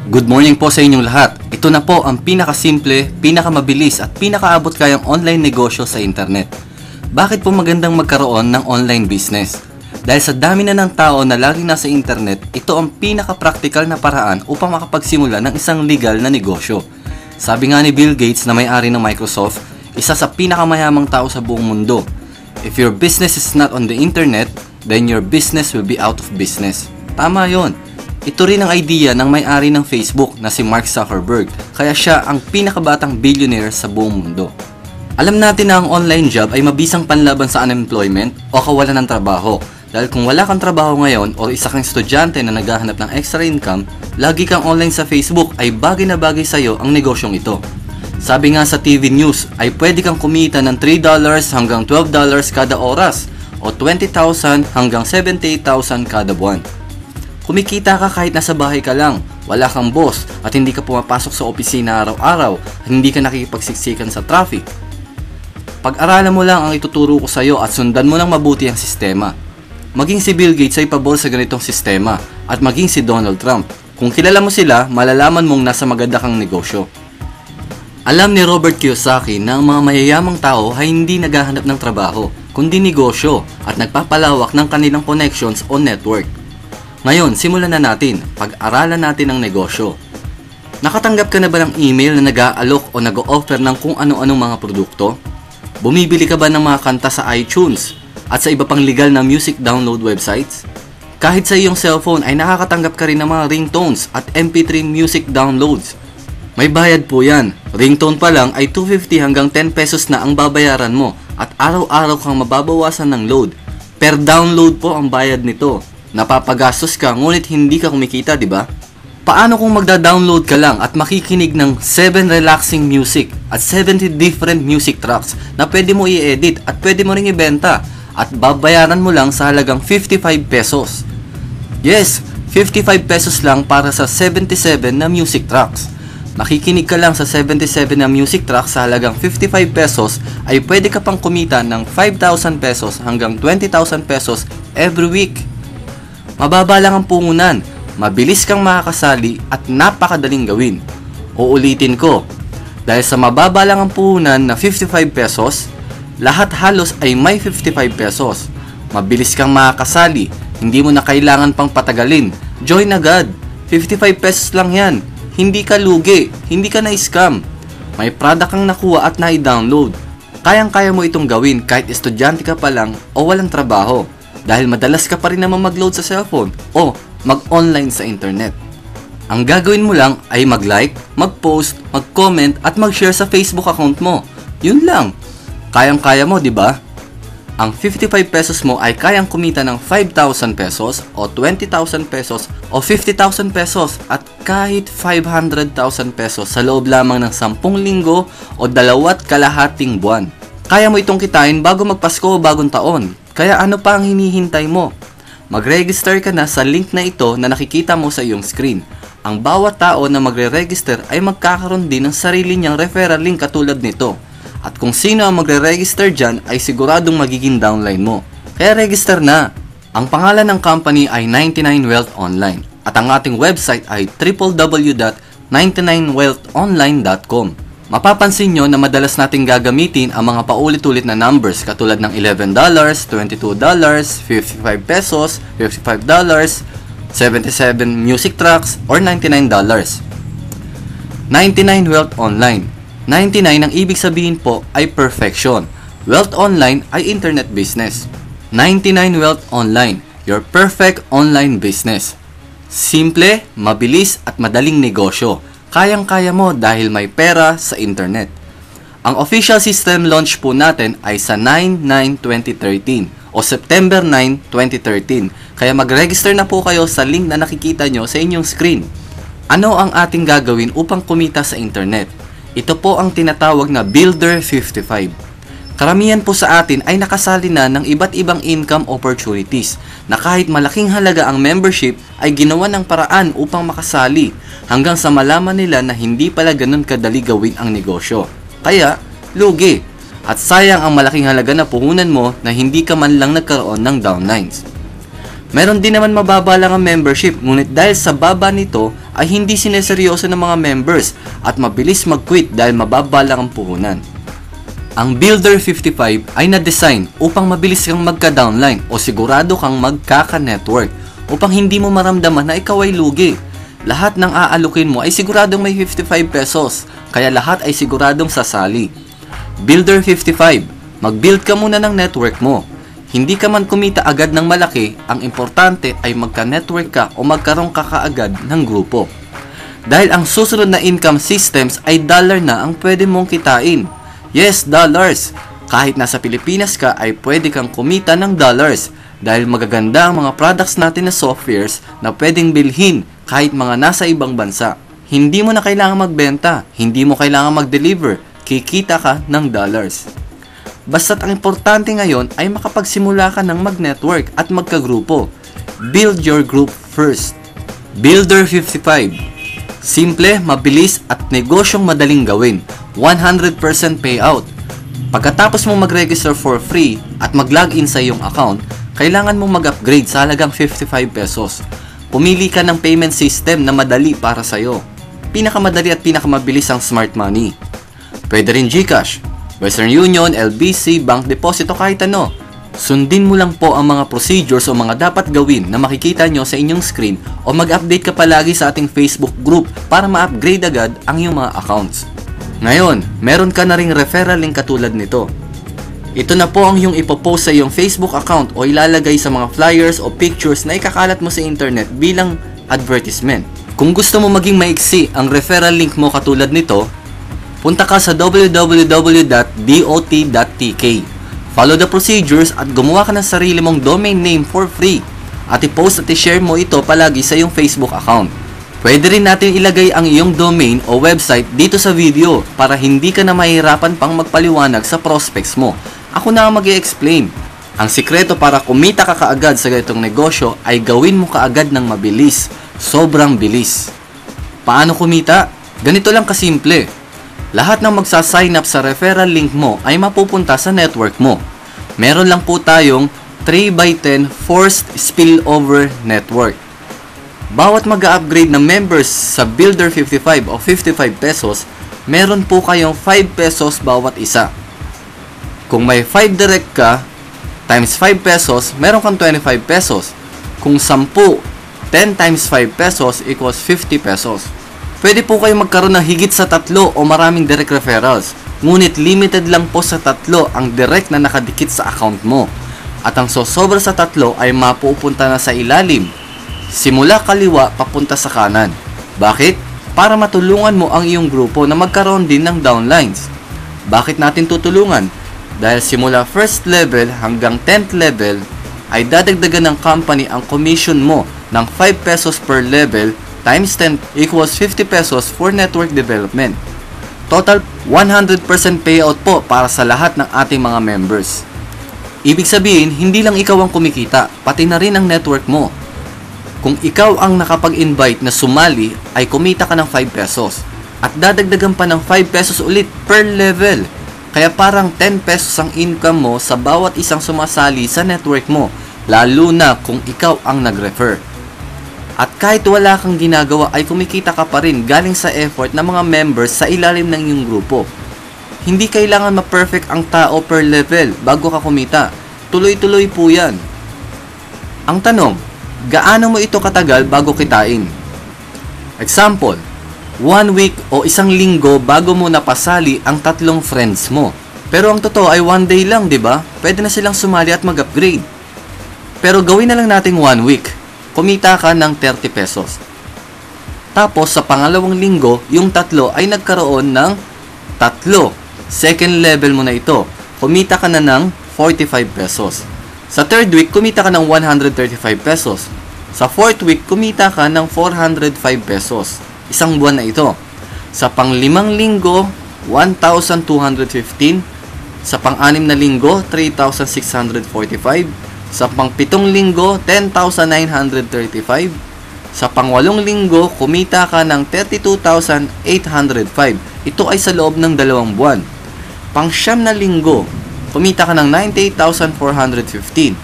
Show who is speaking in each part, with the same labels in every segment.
Speaker 1: Good morning po sa inyong lahat. Ito na po ang pinakasimple, pinakamabilis at pinakaabot kayang online negosyo sa internet. Bakit po magandang magkaroon ng online business? Dahil sa dami na ng tao na laging nasa internet, ito ang pinaka-practical na paraan upang makapagsimula ng isang legal na negosyo. Sabi nga ni Bill Gates na may-ari ng Microsoft, isa sa pinakamayamang tao sa buong mundo. If your business is not on the internet, then your business will be out of business. Tama yon. Ito rin ang idea ng may-ari ng Facebook na si Mark Zuckerberg, kaya siya ang pinakabatang billionaire sa buong mundo. Alam natin na ang online job ay mabisang panlaban sa unemployment o kawalan ng trabaho. Dahil kung wala kang trabaho ngayon o isa kang estudyante na naghahanap ng extra income, lagi kang online sa Facebook ay bagay na bagay sa iyo ang negosyong ito. Sabi nga sa TV News ay pwede kang kumita ng $3 hanggang $12 kada oras o 20,000 hanggang 78,000 kada buwan. Kumikita ka kahit nasa bahay ka lang, wala kang boss at hindi ka pumapasok sa opisina araw-araw at hindi ka nakikipagsiksikan sa traffic. Pag-aralan mo lang ang ituturo ko sa iyo at sundan mo ng mabuti ang sistema. Maging si Bill Gates ay pabor sa ganitong sistema at maging si Donald Trump. Kung kilala mo sila, malalaman mong nasa maganda kang negosyo. Alam ni Robert Kiyosaki na ang mga mayayamang tao ay hindi naghahanap ng trabaho, kundi negosyo at nagpapalawak ng kanilang connections o network. Ngayon, simulan na natin. Pag-aralan natin ang negosyo. Nakatanggap ka na ba ng email na nag-aalok o nag-o-offer ng kung ano-anong mga produkto? Bumibili ka ba ng mga kanta sa iTunes at sa iba pang legal na music download websites? Kahit sa iyong cellphone ay nakakatanggap ka rin ng mga ringtones at MP3 music downloads. May bayad po yan. Ringtone pa lang ay 250 hanggang 10 pesos na ang babayaran mo at araw-araw kang mababawasan ng load. Per download po ang bayad nito. Napapagastos ka ngunit hindi ka kumikita, di ba? Paano kung magda-download ka lang at makikinig ng 7 relaxing music at 70 different music tracks na pwede mo i-edit at pwede mo ring ibenta at babayaran mo lang sa halagang 55 pesos. Yes, 55 pesos lang para sa 77 na music tracks. Makikinig ka lang sa 77 na music tracks sa halagang 55 pesos ay pwede ka pang kumita ng 5,000 pesos hanggang 20,000 pesos every week. Mababa lang ang pungunan, mabilis kang makakasali at napakadaling gawin. Uulitin ko, dahil sa mababa lang ang puhunan na 55 pesos, lahat halos ay may 55 pesos. Mabilis kang makakasali, hindi mo na kailangan pang patagalin. Join agad, 55 pesos lang yan. Hindi ka lugi, hindi ka na-scam. May product kang nakuha at na-download. Kayang-kaya mo itong gawin kahit estudyante ka pa lang o walang trabaho. Dahil madalas ka pa rin naman mag-load sa cellphone o mag-online sa internet. Ang gagawin mo lang ay mag-like, mag-post, mag-comment at mag-share sa Facebook account mo. Yun lang. Kayang-kaya mo, di ba? Ang 55 pesos mo ay kayang kumita ng 5,000 pesos o 20,000 pesos o 50,000 pesos at kahit 500,000 pesos sa loob lamang ng 10 linggo o 2.5 buwan. Kaya mo itong kitain bago magpasko o bagong taon. Kaya ano pa ang hinihintay mo? Mag-register ka na sa link na ito na nakikita mo sa iyong screen. Ang bawat tao na magre-register ay magkakaroon din ng sarili niyang referral link katulad nito. At kung sino ang magre-register dyan ay siguradong magiging downline mo. Kaya register na! Ang pangalan ng company ay 99wealth Online at ang ating website ay www.99wealthonline.com. Mapapansin nyo na madalas nating gagamitin ang mga paulit-ulit na numbers katulad ng $11, $22, 55 pesos, $55, 77 music tracks, or $99. 99wealth Online. 99 ang ibig sabihin po ay perfection. Wealth Online ay internet business. 99wealth Online, your perfect online business. Simple, mabilis at madaling negosyo. Kayang-kaya mo dahil may pera sa internet. Ang official system launch po natin ay sa 9/9/2013 o September 9, 2013. Kaya mag-register na po kayo sa link na nakikita nyo sa inyong screen. Ano ang ating gagawin upang kumita sa internet? Ito po ang tinatawag na Builder 55. Karamihan po sa atin ay nakasali na ng iba't ibang income opportunities na kahit malaking halaga ang membership ay ginawa ng paraan upang makasali hanggang sa malaman nila na hindi pala ganun kadali gawin ang negosyo. Kaya, lugi at sayang ang malaking halaga na puhunan mo na hindi ka man lang nagkaroon ng downlines. Meron din naman mababa lang ang membership, ngunit dahil sa baba nito ay hindi sineseryoso ng mga members at mabilis mag-quit dahil mababa lang ang puhunan. Ang Builder 55 ay na-design upang mabilis kang magka-downline o sigurado kang magkaka-network upang hindi mo maramdaman na ikaw ay lugi. Lahat ng aalukin mo ay siguradong may 55 pesos, kaya lahat ay siguradong sasali. Builder 55, mag-build ka muna ng network mo. Hindi ka man kumita agad ng malaki, ang importante ay magka-network ka o magkaroon ka kaagad ng grupo. Dahil ang susunod na income systems ay dollar na ang pwede mong kitain. Yes, dollars! Kahit nasa Pilipinas ka ay pwede kang kumita ng dollars dahil magaganda ang mga products natin na softwares na pwedeng bilhin kahit mga nasa ibang bansa. Hindi mo na kailangan magbenta, hindi mo kailangan mag-deliver, kikita ka ng dollars. Basta't ang importante ngayon ay makapagsimula ka ng mag-network at magkagrupo. Build your group first. Builder 55. Simple, mabilis at negosyong madaling gawin. 100% payout. Pagkatapos mong mag-register for free at mag-login sa iyong account, kailangan mong mag-upgrade sa halagang 55 pesos. Pumili ka ng payment system na madali para sa'yo. Pinakamadali at pinakamabilis ang Smart Money. Pwede rin GCash, Western Union, LBC, Bank Deposit o kahit ano. Sundin mo lang po ang mga procedures o mga dapat gawin na makikita nyo sa inyong screen o mag-update ka palagi sa ating Facebook group para ma-upgrade agad ang iyong mga accounts. Ngayon, meron ka na ring referral link katulad nito. Ito na po ang iyong ipopost sa iyong Facebook account o ilalagay sa mga flyers o pictures na ikakalat mo sa internet bilang advertisement. Kung gusto mo maging maiksi ang referral link mo katulad nito, punta ka sa www.dot.tk. Follow the procedures at gumawa ka ng sarili mong domain name for free at i-post at i-share mo ito palagi sa iyong Facebook account. Pwede rin natin ilagay ang iyong domain o website dito sa video para hindi ka na mahihirapan pang magpaliwanag sa prospects mo. Ako na ang mag-i-explain. Ang sikreto para kumita ka kaagad sa ganitong negosyo ay gawin mo kaagad ng mabilis. Sobrang bilis. Paano kumita? Ganito lang kasimple. Lahat ng magsa-sign up sa referral link mo ay mapupunta sa network mo. Meron lang po tayong 3x10 forced spillover network. Bawat mag-upgrade na members sa Builder 55 o 55 pesos, meron po kayong 5 pesos bawat isa. Kung may 5 direct ka, times 5 pesos, meron kang 25 pesos. Kung 10, 10 times 5 pesos equals 50 pesos. Pwede po kayo magkaroon ng higit sa 3 o maraming direct referrals. Ngunit limited lang po sa 3 ang direct na nakadikit sa account mo. At ang sosobra sa 3 ay mapupunta na sa ilalim. Simula kaliwa papunta sa kanan. Bakit? Para matulungan mo ang iyong grupo na magkaroon din ng downlines. Bakit natin tutulungan? Dahil simula first level hanggang 10th level ay dadagdagan ng company ang commission mo ng 5 pesos per level times 10 equals 50 pesos for network development. Total 100% payout po para sa lahat ng ating mga members. Ibig sabihin, hindi lang ikaw ang kumikita, pati na rin ang network mo. Kung ikaw ang nakapag-invite na sumali, ay kumita ka ng 5 pesos. At dadagdagan pa ng 5 pesos ulit per level. Kaya parang 10 pesos ang income mo sa bawat isang sumasali sa network mo, lalo na kung ikaw ang nag-refer. At kahit wala kang ginagawa ay kumikita ka pa rin galing sa effort ng mga members sa ilalim ng iyong grupo. Hindi kailangan ma-perfect ang tao per level bago ka kumita. Tuloy-tuloy po yan. Ang tanong, gaano mo ito katagal bago kitain? Example, 1 week o 1 linggo bago mo napasali ang 3 friends mo. Pero ang totoo ay 1 day lang, di ba? Pwede na silang sumali at mag-upgrade. Pero gawin na lang nating 1 week. Kumita ka ng 30 pesos. Tapos sa pangalawang linggo, yung 3 ay nagkaroon ng 3. Second level mo na ito. Kumita ka na ng 45 pesos. Sa third week, kumita ka ng 135 pesos. Sa fourth week, kumita ka ng 405 pesos. Isang buwan na ito. Sa pang-5 linggo, 1,215. Sa pang-6 na linggo, 3,645. Sa pang-7 linggo, 10,935. Sa pang-8 linggo, kumita ka ng 32,805. Ito ay sa loob ng 2 buwan. Pang-9 na linggo, kumita ka ng 98,415.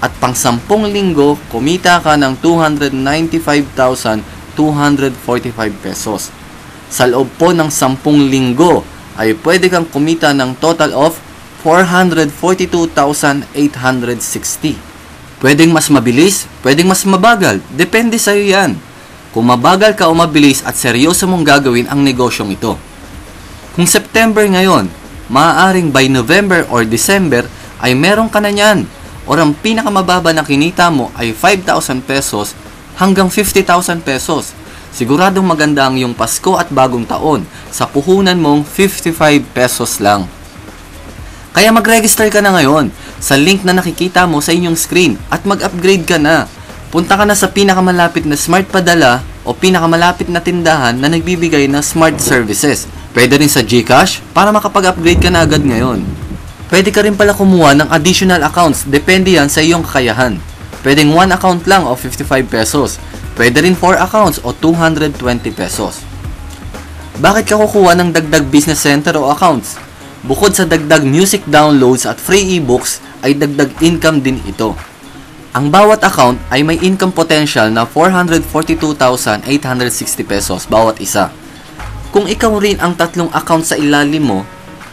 Speaker 1: at pang 10 linggo, kumita ka ng 295,245 pesos. Sa loob po ng 10 linggo, ay pwede kang kumita ng total of 442,860. Pwedeng mas mabilis, pwedeng mas mabagal, depende sa'yo yan. Kung mabagal ka o mabilis at seryoso mong gagawin ang negosyong ito. Kung September ngayon, maaaring by November or December ay meron ka na niyan. Or ang pinakamababa na kinita mo ay 5,000 pesos hanggang 50,000 pesos. Siguradong maganda ang iyong Pasko at bagong taon sa puhunan mong 55 pesos lang. Kaya mag-register ka na ngayon sa link na nakikita mo sa inyong screen at mag-upgrade ka na. Punta ka na sa pinakamalapit na smart padala o pinakamalapit na tindahan na nagbibigay ng smart services. Pwede rin sa GCash para makapag-upgrade ka na agad ngayon. Pwede ka rin pala kumuha ng additional accounts, depende yan sa iyong kakayahan. Pwedeng 1 account lang o 55 pesos. Pwede rin 4 accounts o 220 pesos. Bakit ka kukuha ng dagdag business center o accounts? Bukod sa dagdag music downloads at free ebooks, ay dagdag income din ito. Ang bawat account ay may income potential na 442,860 pesos bawat isa. Kung ikaw rin ang 3 accounts sa ilalim mo,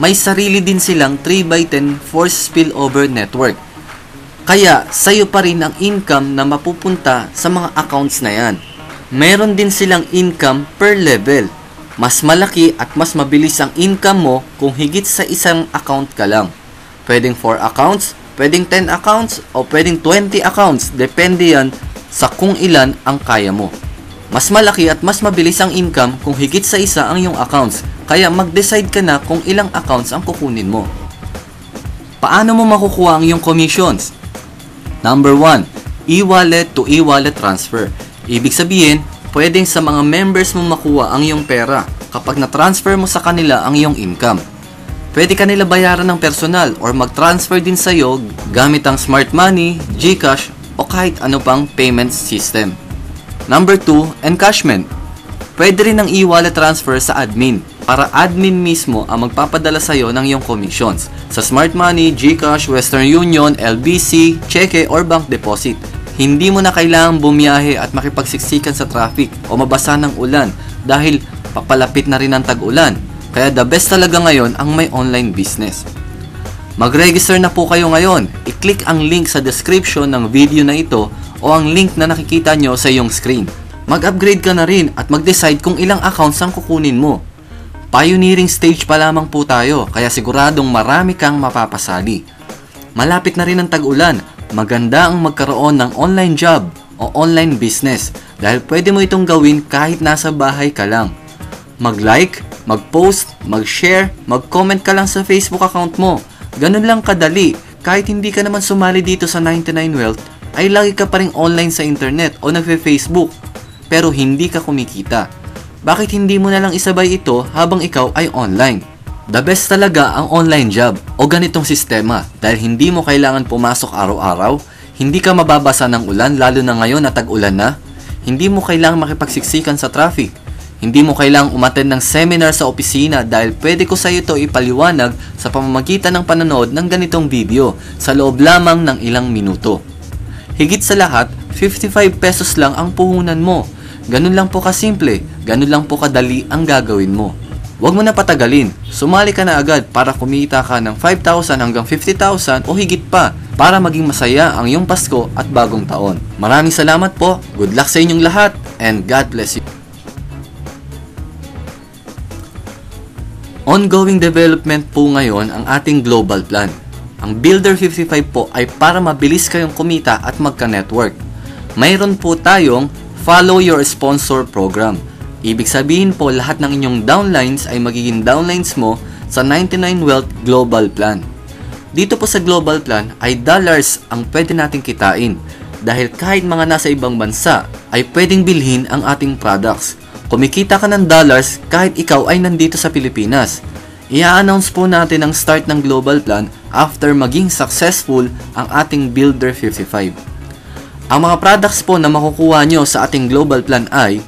Speaker 1: may sarili din silang 3x10 force spillover network. Kaya, sa'yo pa rin ang income na mapupunta sa mga accounts na yan. Meron din silang income per level. Mas malaki at mas mabilis ang income mo kung higit sa isang account ka lang. Pwedeng 4 accounts, pwedeng 10 accounts, o pwedeng 20 accounts. Depende yan sa kung ilan ang kaya mo. Mas malaki at mas mabilis ang income kung higit sa isa ang iyong accounts. Kaya mag-decide ka na kung ilang accounts ang kukunin mo. Paano mo makukuha ang iyong commissions? Number 1, e-wallet to e-wallet transfer. Ibig sabihin, pwedeng sa mga members mo makuha ang iyong pera kapag na-transfer mo sa kanila ang iyong income. Pwede kanila bayaran ng personal or mag-transfer din sa iyo gamit ang smart money, GCash o kahit ano pang payment system. Number 2, encashment. Pwede rin ang e-wallet transfer sa admin para admin mismo ang magpapadala sa iyo ng iyong commissions sa smart money, GCash, Western Union, LBC, cheque or bank deposit. Hindi mo na kailangang bumiyahe at makipagsiksikan sa traffic o mabasa ng ulan dahil papalapit na rin ang tag-ulan. Kaya the best talaga ngayon ang may online business. Mag-register na po kayo ngayon. I-click ang link sa description ng video na ito o ang link na nakikita nyo sa iyong screen. Mag-upgrade ka na rin at mag-decide kung ilang accounts ang kukunin mo. Pioneering stage pa lamang po tayo kaya siguradong marami kang mapapasali. Malapit na rin ang tag-ulan. Maganda ang magkaroon ng online job o online business dahil pwede mo itong gawin kahit nasa bahay ka lang. Mag-like, mag-post, mag-share, mag-comment ka lang sa Facebook account mo. Ganun lang kadali. Kahit hindi ka naman sumali dito sa 99Wealth, ay lagi ka pa rin online sa internet o nagfe-Facebook pero hindi ka kumikita. Bakit hindi mo na lang isabay ito habang ikaw ay online? The best talaga ang online job o ganitong sistema dahil hindi mo kailangan pumasok araw-araw, hindi ka mababasa ng ulan lalo na ngayon na tag-ulan na, hindi mo kailangang makipagsiksikan sa traffic, hindi mo kailangang umattend ng seminar sa opisina dahil pwede ko sa iyo ito ipaliwanag sa pamamagitan ng panonood ng ganitong video sa loob lamang ng ilang minuto. Higit sa lahat, 55 pesos lang ang puhunan mo. Ganun lang po kasimple, ganun lang po kadali ang gagawin mo. Huwag mo na patagalin, sumali ka na agad para kumita ka ng 5,000 hanggang 50,000 o higit pa para maging masaya ang iyong Pasko at bagong taon. Maraming salamat po, good luck sa inyong lahat, and God bless you. Ongoing development po ngayon ang ating global plan. Ang Builder 55 po ay para mabilis kayong kumita at magka-network. Mayroon po tayong Follow Your Sponsor program. Ibig sabihin po lahat ng inyong downlines ay magiging downlines mo sa 99Wealth Global Plan. Dito po sa Global Plan ay dollars ang pwede nating kitain dahil kahit mga nasa ibang bansa ay pwedeng bilhin ang ating products. Kumikita ka ng dollars kahit ikaw ay nandito sa Pilipinas. I-announce po natin ang start ng Global Plan after maging successful ang ating Builder 55. Ang mga products po na makukuha nyo sa ating Global Plan ay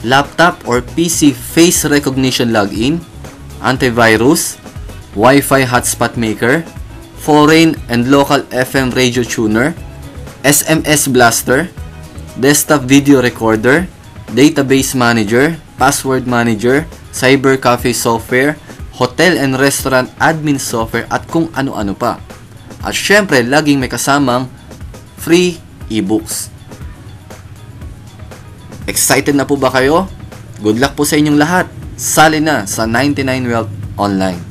Speaker 1: laptop or PC face recognition login, antivirus, Wi-Fi hotspot maker, foreign and local FM radio tuner, SMS blaster, desktop video recorder, database manager, password manager, cyber cafe software, hotel and restaurant admin software at kung ano-ano pa. At syempre, laging may kasamang free ebooks. Excited na po ba kayo? Good luck po sa inyong lahat. Sali na sa 99 Wealth Online.